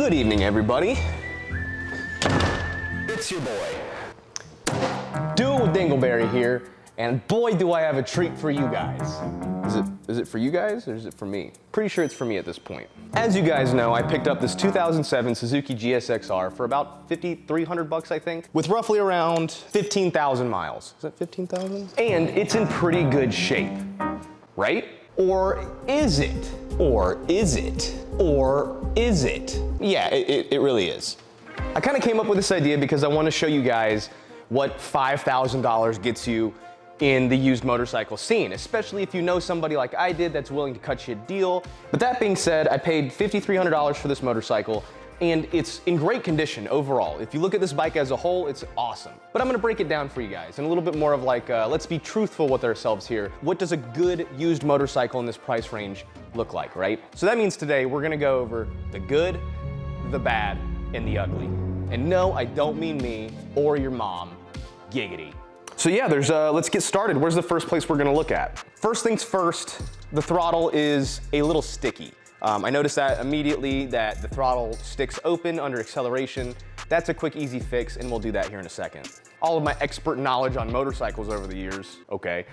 Good evening, everybody. It's your boy, Dingleberry here, and boy do I have a treat for you guys. Is it for you guys or is it for me? Pretty sure it's for me at this point. As you guys know, I picked up this 2007 Suzuki GSXR for about 5,300 bucks, I think, with roughly around 15,000 miles. Is that 15,000? And it's in pretty good shape, right? Or is it? Or is it? Or is it? Yeah, it really is. I kind of came up with this idea because I want to show you guys what $5,000 gets you in the used motorcycle scene, especially if you know somebody like I did that's willing to cut you a deal. But that being said, I paid $5,300 for this motorcycle, and it's in great condition overall. If you look at this bike as a whole, it's awesome. But I'm gonna break it down for you guys, and a little bit more of like, let's be truthful with ourselves here. What does a good used motorcycle in this price range look like, right? So that means today we're gonna go over the good, the bad, and the ugly. And no, I don't mean me or your mom, giggity. So yeah, let's get started. Where's the first place we're gonna look at? First things first, the throttle is a little sticky. I noticed that immediately that the throttle sticks open under acceleration. That's a quick, easy fix, and we'll do that here in a second. All of my expert knowledge on motorcycles over the years, okay.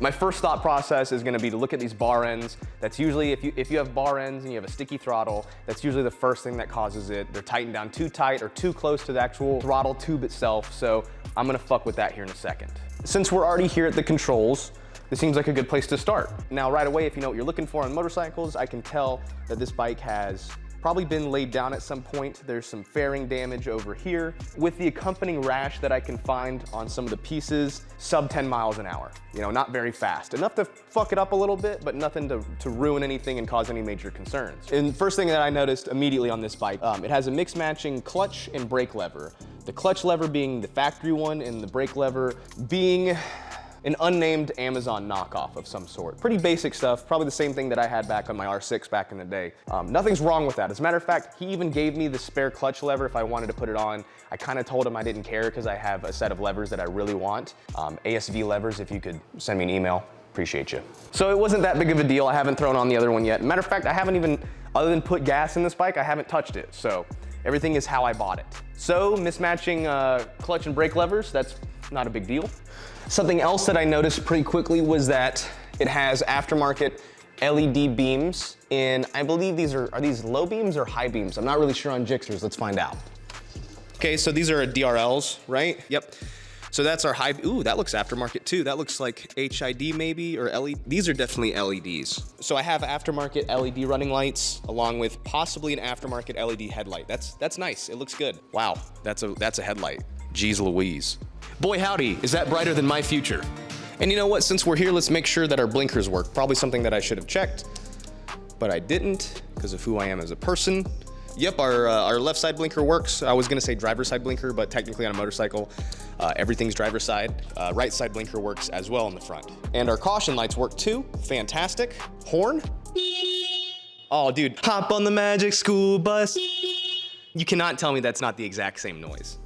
My first thought process is gonna be to look at these bar ends. That's usually, if you have bar ends and you have a sticky throttle, that's usually the first thing that causes it. They're tightened down too tight or too close to the actual throttle tube itself, so I'm gonna fuck with that here in a second. Since we're already here at the controls, this seems like a good place to start. Now, right away, if you know what you're looking for on motorcycles, I can tell that this bike has probably been laid down at some point. There's some fairing damage over here with the accompanying rash that I can find on some of the pieces, sub 10 miles an hour. You know, not very fast. Enough to fuck it up a little bit, but nothing to ruin anything and cause any major concerns. And first thing that I noticed immediately on this bike, it has a mix matching clutch and brake lever. The clutch lever being the factory one and the brake lever being an unnamed Amazon knockoff of some sort. Pretty basic stuff, probably the same thing that I had back on my R6 back in the day. Nothing's wrong with that. As a matter of fact, he even gave me the spare clutch lever if I wanted to put it on. I kind of told him I didn't care because I have a set of levers that I really want. ASV levers, if you could send me an email, appreciate you. So it wasn't that big of a deal. I haven't thrown on the other one yet. Matter of fact, I haven't even, other than put gas in this bike, I haven't touched it. So everything is how I bought it. So mismatching clutch and brake levers, that's not a big deal. Something else that I noticed pretty quickly was that it has aftermarket LED beams in, I believe these are these low beams or high beams? I'm not really sure on Gixxers, let's find out. Okay, so these are DRLs, right? Yep. So that's our high, ooh, that looks aftermarket too. That looks like HID maybe, or LED. These are definitely LEDs. So I have aftermarket LED running lights along with possibly an aftermarket LED headlight. That's nice, it looks good. Wow, that's a headlight. Jeez Louise. Boy howdy, is that brighter than my future? And you know what, since we're here, let's make sure that our blinkers work. Probably something that I should have checked, but I didn't because of who I am as a person. Yep, our left side blinker works. I was gonna say driver's side blinker, but technically on a motorcycle, everything's driver's side. Right side blinker works as well in the front. And our caution lights work too, fantastic. Horn? Oh dude, hop on the magic school bus. You cannot tell me that's not the exact same noise.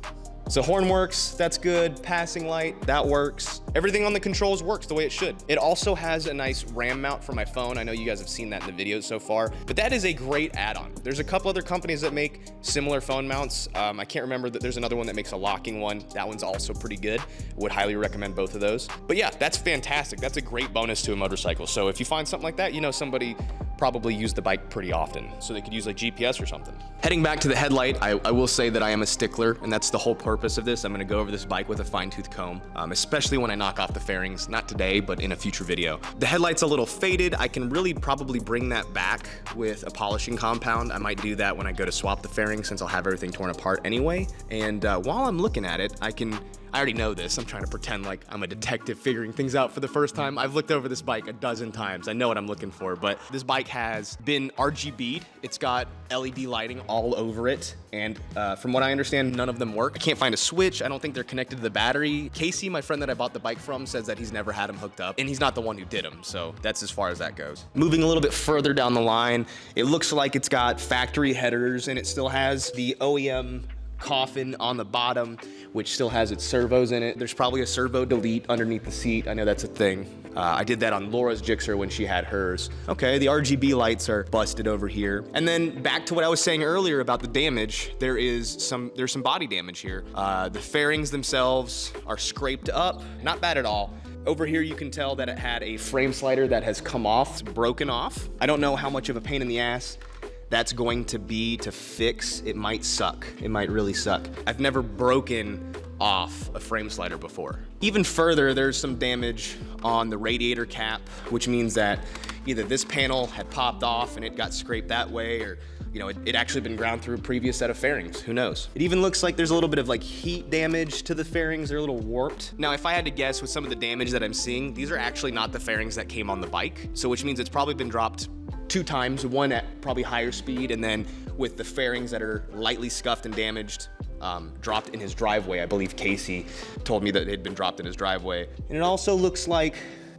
So horn works, that's good. Passing light, that works. Everything on the controls works the way it should. It also has a nice RAM mount for my phone. I know you guys have seen that in the videos so far, but that is a great add-on. There's a couple other companies that make similar phone mounts. I can't remember that there's another one that makes a locking one. That one's also pretty good. Would highly recommend both of those. But yeah, that's fantastic. That's a great bonus to a motorcycle. So if you find something like that, you know somebody probably use the bike pretty often, so they could use like GPS or something. Heading back to the headlight, I will say that I am a stickler, and that's the whole purpose of this. I'm gonna go over this bike with a fine-tooth comb, especially when I knock off the fairings, not today, but in a future video. The headlight's a little faded. I can really probably bring that back with a polishing compound. I might do that when I go to swap the fairings since I'll have everything torn apart anyway. And while I'm looking at it, I already know this. I'm trying to pretend like I'm a detective figuring things out for the first time. I've looked over this bike a dozen times. I know what I'm looking for, but this bike has been RGB'd. It's got LED lighting all over it. And from what I understand, none of them work. I can't find a switch. I don't think they're connected to the battery. Casey, my friend that I bought the bike from, says that he's never had them hooked up, and he's not the one who did them. So that's as far as that goes. Moving a little bit further down the line, it looks like it's got factory headers and it still has the OEM coffin on the bottom, which still has its servos in it. There's probably a servo delete underneath the seat. I know that's a thing. I did that on Laura's Gixxer when she had hers. Okay, the RGB lights are busted over here. And then back to what I was saying earlier about the damage, there's some body damage here. The fairings themselves are scraped up, not bad at all. Over here, you can tell that it had a frame slider that has come off, broken off. I don't know how much of a pain in the ass that's going to be to fix. It might suck. It might really suck. I've never broken off a frame slider before. Even further, there's some damage on the radiator cap, which means that either this panel had popped off and it got scraped that way, or it actually been ground through a previous set of fairings, who knows? It even looks like there's a little bit of like heat damage to the fairings. They're a little warped. Now, if I had to guess with some of the damage that I'm seeing, these are actually not the fairings that came on the bike. So which means it's probably been dropped 2 times, one at probably higher speed, and then with the fairings that are lightly scuffed and damaged, dropped in his driveway. I believe Casey told me that it had been dropped in his driveway. And it also looks like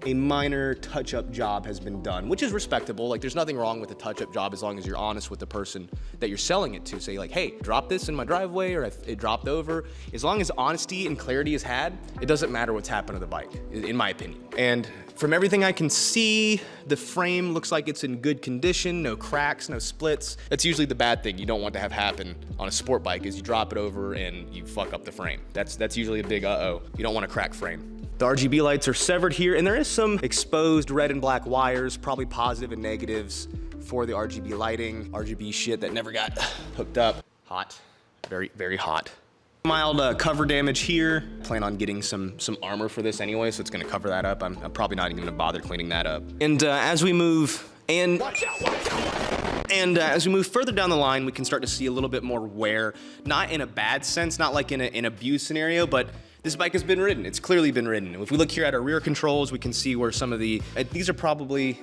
a minor touch-up job has been done, which is respectable. Like, there's nothing wrong with a touch-up job as long as you're honest with the person that you're selling it to. Say like, hey, drop this in my driveway, or it dropped over. As long as honesty and clarity is had, it doesn't matter what's happened to the bike, in my opinion. And from everything I can see, the frame looks like it's in good condition, no cracks, no splits. That's usually the bad thing you don't want to have happen on a sport bike, is you drop it over and you fuck up the frame. That's usually a big uh-oh. You don't want a cracked frame. The RGB lights are severed here, and there is some exposed red and black wires, probably positive and negatives for the RGB lighting. RGB shit that never got hooked up. Hot, very, very hot. Mild cover damage here. Plan on getting some armor for this anyway, so it's gonna cover that up. I'm probably not even gonna bother cleaning that up. And as we move, as we move further down the line, we can start to see a little bit more wear. Not in a bad sense, not like in an abuse scenario, but this bike has been ridden. It's clearly been ridden. If we look here at our rear controls, we can see where some of these are probably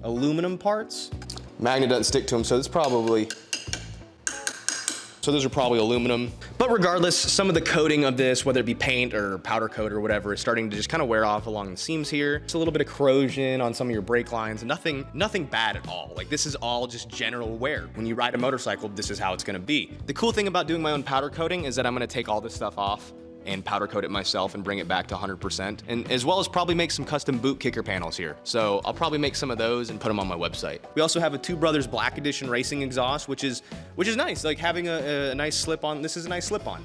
aluminum parts. Magnet doesn't stick to them, so those are probably aluminum. But regardless, some of the coating of this, whether it be paint or powder coat or whatever, is starting to just kind of wear off along the seams here. It's a little bit of corrosion on some of your brake lines. Nothing bad at all. Like, this is all just general wear. When you ride a motorcycle, this is how it's gonna be. The cool thing about doing my own powder coating is that I'm gonna take all this stuff off and powder coat it myself and bring it back to 100%, and as well as probably make some custom boot kicker panels here. So I'll probably make some of those and put them on my website. We also have a Two Brothers Black Edition racing exhaust, which is nice. Like, having a nice slip-on. This is a nice slip-on.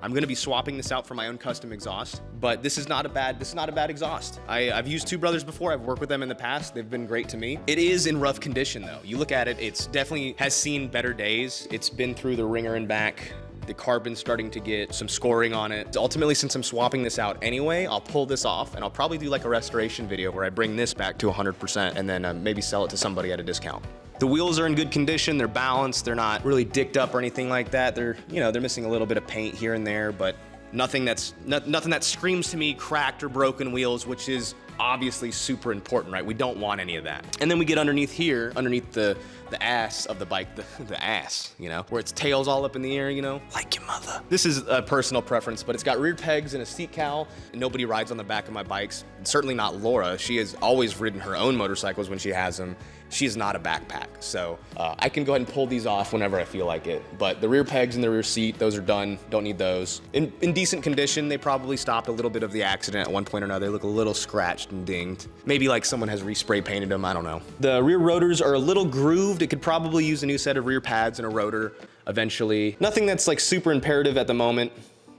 I'm gonna be swapping this out for my own custom exhaust, but this is not a bad exhaust. I've used Two Brothers before. I've worked with them in the past. They've been great to me. It is in rough condition though. You look at it, it's definitely has seen better days. It's been through the ringer and back. The carbon's starting to get some scoring on it. Ultimately, since I'm swapping this out anyway, I'll pull this off and I'll probably do like a restoration video where I bring this back to 100% and then maybe sell it to somebody at a discount. The wheels are in good condition. They're balanced. They're not really dicked up or anything like that. They're missing a little bit of paint here and there, but nothing that screams to me cracked or broken wheels, which is obviously super important, right? We don't want any of that. And then we get underneath here, underneath the ass of the bike, the ass, where its tail's all up in the air, like your mother. This is a personal preference, but it's got rear pegs and a seat cowl. Nobody rides on the back of my bikes. Certainly not Laura. She has always ridden her own motorcycles when she has them. She's not a backpack, so I can go ahead and pull these off whenever I feel like it. But the rear pegs and the rear seat, those are done. Don't need those. In decent condition. They probably stopped a little bit of the accident at one point or another. They look a little scratched and dinged. Maybe like someone has respray painted them, I don't know. The rear rotors are a little grooved. It could probably use a new set of rear pads and a rotor eventually. Nothing that's like super imperative at the moment.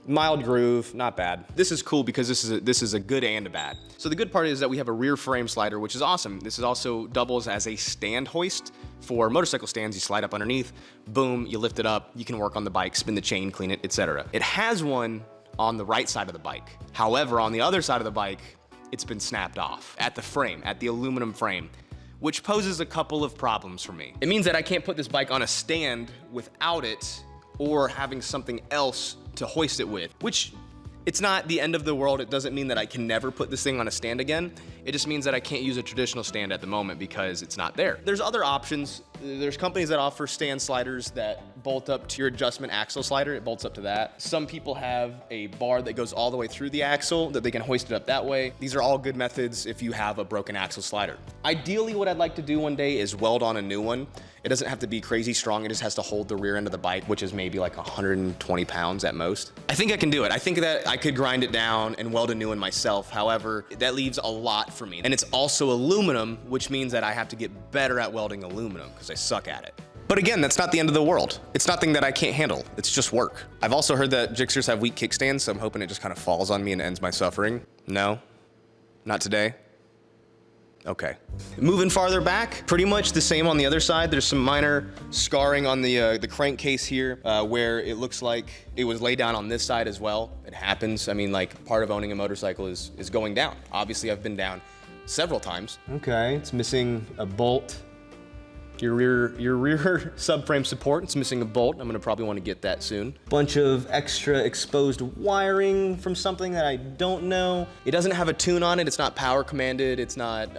Mild groove, not bad. This is cool because this is a good and a bad. So the good part is that we have a rear frame slider, which is awesome. This is also doubles as a stand hoist for motorcycle stands. You slide up underneath, boom, you lift it up, you can work on the bike, spin the chain, clean it, etc. It has one on the right side of the bike. However, on the other side of the bike, it's been snapped off at the frame, at the aluminum frame, which poses a couple of problems for me. It means that I can't put this bike on a stand without it or having something else to hoist it with, which it's not the end of the world. It doesn't mean that I can never put this thing on a stand again. It just means that I can't use a traditional stand at the moment because it's not there. There's other options. There's companies that offer stand sliders that bolt up to your adjustment axle slider. It bolts up to that. Some people have a bar that goes all the way through the axle that they can hoist it up that way. These are all good methods if you have a broken axle slider. Ideally, what I'd like to do one day is weld on a new one. It doesn't have to be crazy strong. It just has to hold the rear end of the bike, which is maybe like 120 pounds at most. I think I can do it. I think that I could grind it down and weld a new one myself. However, that leaves a lot for me. And it's also aluminum, which means that I have to get better at welding aluminum because I suck at it. But again, that's not the end of the world. It's nothing that I can't handle. It's just work. I've also heard that Gixxers have weak kickstands, so I'm hoping it just kind of falls on me and ends my suffering. No, not today. Okay. Moving farther back, pretty much the same on the other side. There's some minor scarring on the crankcase here where it looks like it was laid down on this side as well. It happens. I mean, like, part of owning a motorcycle is going down. Obviously, I've been down several times. Okay, it's missing a bolt. Your rear subframe support, it's missing a bolt. I'm gonna probably wanna get that soon. Bunch of extra exposed wiring from something that I don't know. It doesn't have a tune on it. It's not power commanded. It's not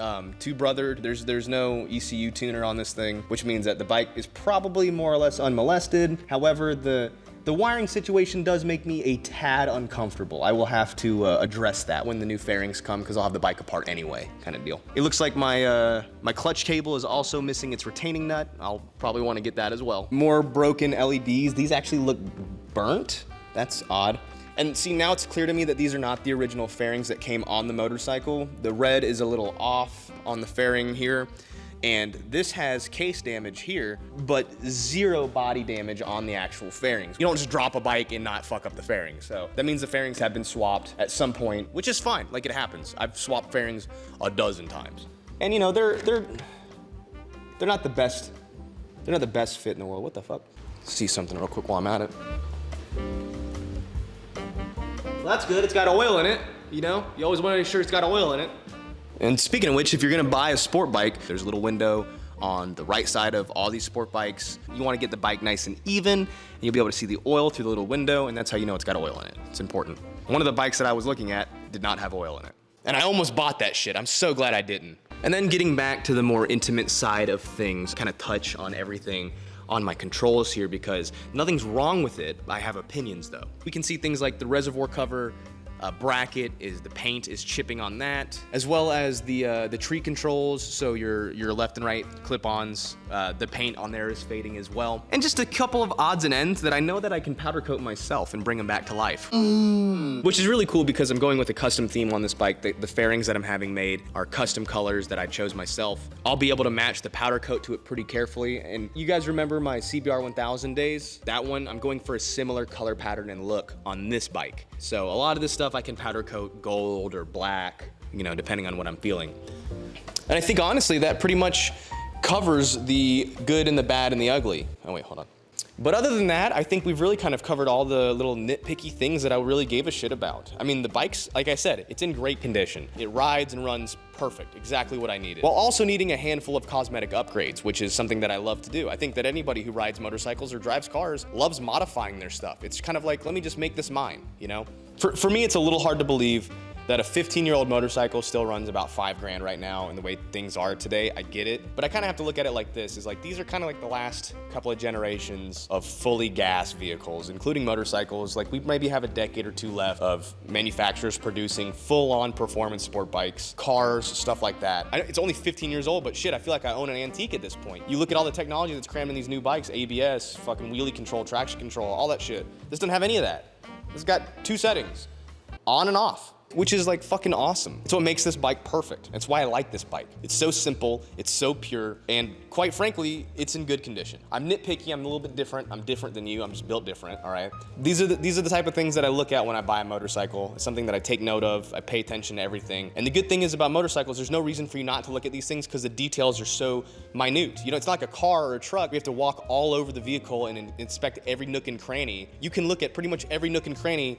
two-brothered. There's no ECU tuner on this thing, which means that the bike is probably more or less unmolested. However, the wiring situation does make me a tad uncomfortable. I will have to address that when the new fairings come because I'll have the bike apart anyway, kind of deal. It looks like my clutch cable is also missing its retaining nut. I'll probably want to get that as well. More broken LEDs. These actually look burnt. That's odd. And see, now it's clear to me that these are not the original fairings that came on the motorcycle. The red is a little off on the fairing here. And this has case damage here, but zero body damage on the actual fairings. You don't just drop a bike and not fuck up the fairings. So that means the fairings have been swapped at some point, which is fine, like it happens. I've swapped fairings a dozen times. And you know, they're not the best, they're not the best fit in the world. What the fuck? See something real quick while I'm at it. Well, that's good, it's got oil in it. You know, you always want to make sure it's got oil in it. And speaking of which, if you're gonna buy a sport bike, there's a little window on the right side of all these sport bikes. You wanna get the bike nice and even, and you'll be able to see the oil through the little window, and that's how you know it's got oil in it. It's important. One of the bikes that I was looking at did not have oil in it. And I almost bought that shit. I'm so glad I didn't. And then getting back to the more intimate side of things, kind of touch on everything on my controls here because nothing's wrong with it. I have opinions though. We can see things like the reservoir cover, bracket the paint is chipping on that, as well as the tree controls. So your left and right clip-ons, the paint on there is fading as well. And just a couple of odds and ends that I know that I can powder coat myself and bring them back to life. Which is really cool because I'm going with a custom theme on this bike. The fairings that I'm having made are custom colors that I chose myself. I'll be able to match the powder coat to it pretty carefully. And you guys remember my CBR 1000 days? That one, I'm going for a similar color pattern and look on this bike. So a lot of this stuff I can powder coat gold or black, you know, depending on what I'm feeling. And I think honestly that pretty much covers the good and the bad and the ugly. Oh wait, hold on. But other than that, I think we've really kind of covered all the little nitpicky things that I really gave a shit about. I mean, the bike's, like I said, it's in great condition. It rides and runs perfect, exactly what I needed. While also needing a handful of cosmetic upgrades, which is something that I love to do. I think that anybody who rides motorcycles or drives cars loves modifying their stuff. It's kind of like, let me just make this mine, you know? For me, it's a little hard to believe that a 15-year-old motorcycle still runs about $5 grand right now and the way things are today. I get it, but I kind of have to look at it like this, is like these are kind of like the last couple of generations of fully gas vehicles, including motorcycles. Like we maybe have a decade or two left of manufacturers producing full-on performance sport bikes, cars, stuff like that. It's only 15 years old, but shit, I feel like I own an antique at this point. You look at all the technology that's crammed in these new bikes, ABS, fucking wheelie control, traction control, all that shit. This doesn't have any of that. It's got 2 settings, on and off, which is like fucking awesome. It's what makes this bike perfect. That's why I like this bike. It's so simple, it's so pure, and quite frankly, it's in good condition. I'm nitpicky, I'm a little bit different. I'm different than you, I'm just built different, all right? These are the type of things that I look at when I buy a motorcycle. It's something that I take note of, I pay attention to everything. And the good thing is about motorcycles, there's no reason for you not to look at these things because the details are so minute. You know, it's not like a car or a truck. We have to walk all over the vehicle and inspect every nook and cranny. You can look at pretty much every nook and cranny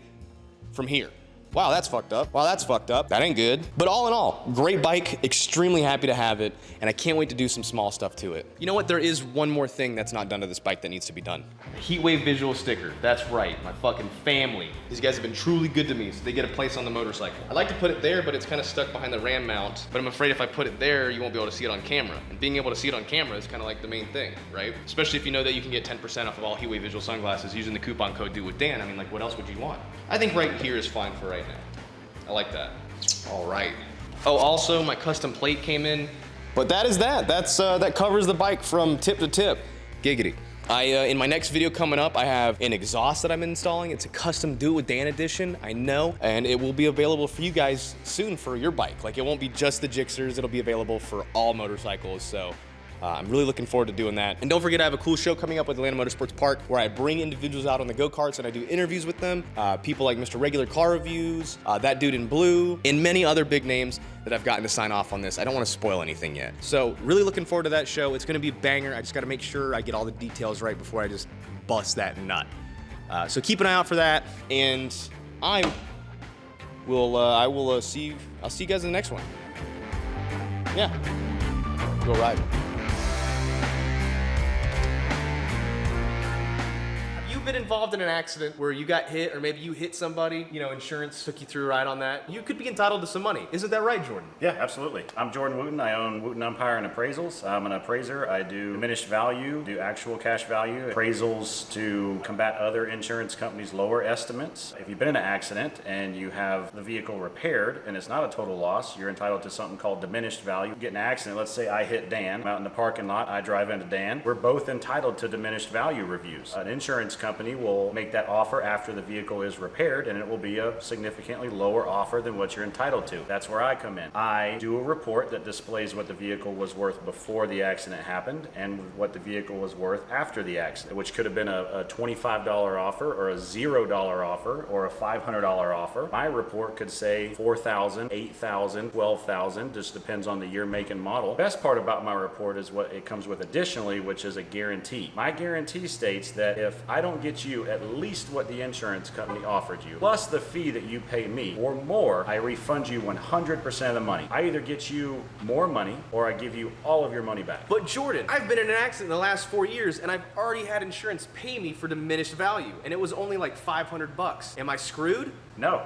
from here. Wow, that's fucked up. Wow, that's fucked up. That ain't good. But all in all, great bike, extremely happy to have it, and I can't wait to do some small stuff to it. You know what, there is one more thing that's not done to this bike that needs to be done. HeatwaveVisual sticker, that's right, my fucking family. These guys have been truly good to me, so they get a place on the motorcycle. I like to put it there, but it's kind of stuck behind the ram mount, but I'm afraid if I put it there, you won't be able to see it on camera. And being able to see it on camera is kind of like the main thing, right? Especially if you know that you can get 10% off of all HeatwaveVisual sunglasses using the coupon code DOITWITHDAN. I mean, like, what else would you want? I think right here is fine for right now. I like that. All right. Oh, also my custom plate came in, but that is that. That covers the bike from tip to tip. Giggity. In my next video coming up, I have an exhaust that I'm installing. It's a custom Do It With Dan edition, I know, and it will be available for you guys soon for your bike. Like, it won't be just the Gixxers, it'll be available for all motorcycles, so I'm really looking forward to doing that. And don't forget, I have a cool show coming up with Atlanta Motorsports Park where I bring individuals out on the go-karts and I do interviews with them. People like Mr. Regular Car Reviews, that dude in blue, and many other big names that I've gotten to sign off on this. I don't want to spoil anything yet. So really looking forward to that show. It's gonna be a banger. I just gotta make sure I get all the details right before I just bust that nut. So keep an eye out for that, and I'll see you guys in the next one. Yeah, go ride. Been involved in an accident where you got hit, or maybe you hit somebody, you know, insurance took you through a ride on that, you could be entitled to some money. Isn't that right, Jordan? Yeah, absolutely. I'm Jordan Wooten. I own Wooten, Umpire, and Appraisals. I'm an appraiser. I do diminished value, do actual cash value, appraisals to combat other insurance companies' lower estimates. If you've been in an accident and you have the vehicle repaired and it's not a total loss, you're entitled to something called diminished value. You get in an accident, let's say I hit Dan, I'm out in the parking lot, I drive into Dan. We're both entitled to diminished value reviews. An insurance company will make that offer after the vehicle is repaired, and it will be a significantly lower offer than what you're entitled to. That's where I come in. I do a report that displays what the vehicle was worth before the accident happened and what the vehicle was worth after the accident, which could have been a $25 offer or a $0 offer or a $500 offer. My report could say $4,000, $8,000, $12,000, just depends on the year, make, and model. The best part about my report is what it comes with additionally, which is a guarantee. My guarantee states that if I don't get you at least what the insurance company offered you, plus the fee that you pay me, or more, I refund you 100% of the money. I either get you more money or I give you all of your money back. But Jordan, I've been in an accident in the last 4 years and I've already had insurance pay me for diminished value, and it was only like $500. Am I screwed? No,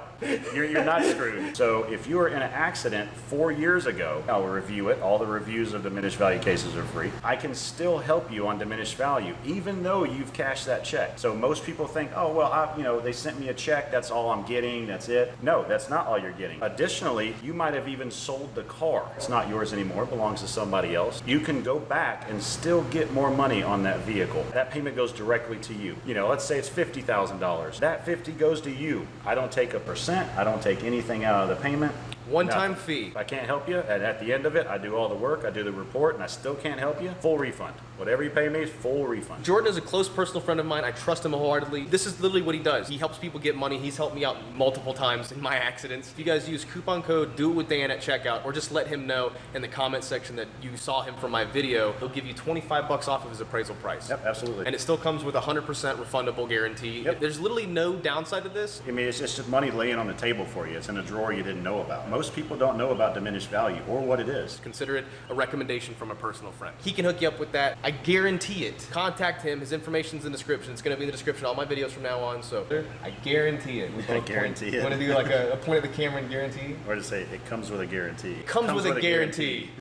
you're not screwed. So if you were in an accident 4 years ago, I'll review it. All the reviews of diminished value cases are free. I can still help you on diminished value, even though you've cashed that check. So most people think, oh, well, they sent me a check, that's all I'm getting, that's it. No, that's not all you're getting. Additionally, you might have even sold the car. It's not yours anymore, it belongs to somebody else. You can go back and still get more money on that vehicle. That payment goes directly to you. You know, let's say it's $50,000. That 50 goes to you. I don't take a percent, I don't take anything out of the payment. One-time fee. If I can't help you, and at the end of it, I do all the work, I do the report, and I still can't help you, full refund. Whatever you pay me, full refund. Jordan is a close personal friend of mine. I trust him wholeheartedly. This is literally what he does. He helps people get money. He's helped me out multiple times in my accidents. If you guys use coupon code DOITWITHDAN at checkout, or just let him know in the comment section that you saw him from my video, he'll give you 25 bucks off of his appraisal price. Yep, absolutely. And it still comes with a 100% refundable guarantee. Yep. There's literally no downside to this. I mean, it's just money laying on the table for you. It's in a drawer you didn't know about. Most people don't know about diminished value or what it is. Consider it a recommendation from a personal friend. He can hook you up with that. I guarantee it. Contact him. His information's in the description. It's going to be in the description of all my videos from now on. So I guarantee it. I guarantee it. Want to do like a point of the camera and guarantee? Or to say it comes with a guarantee. It comes with a guarantee.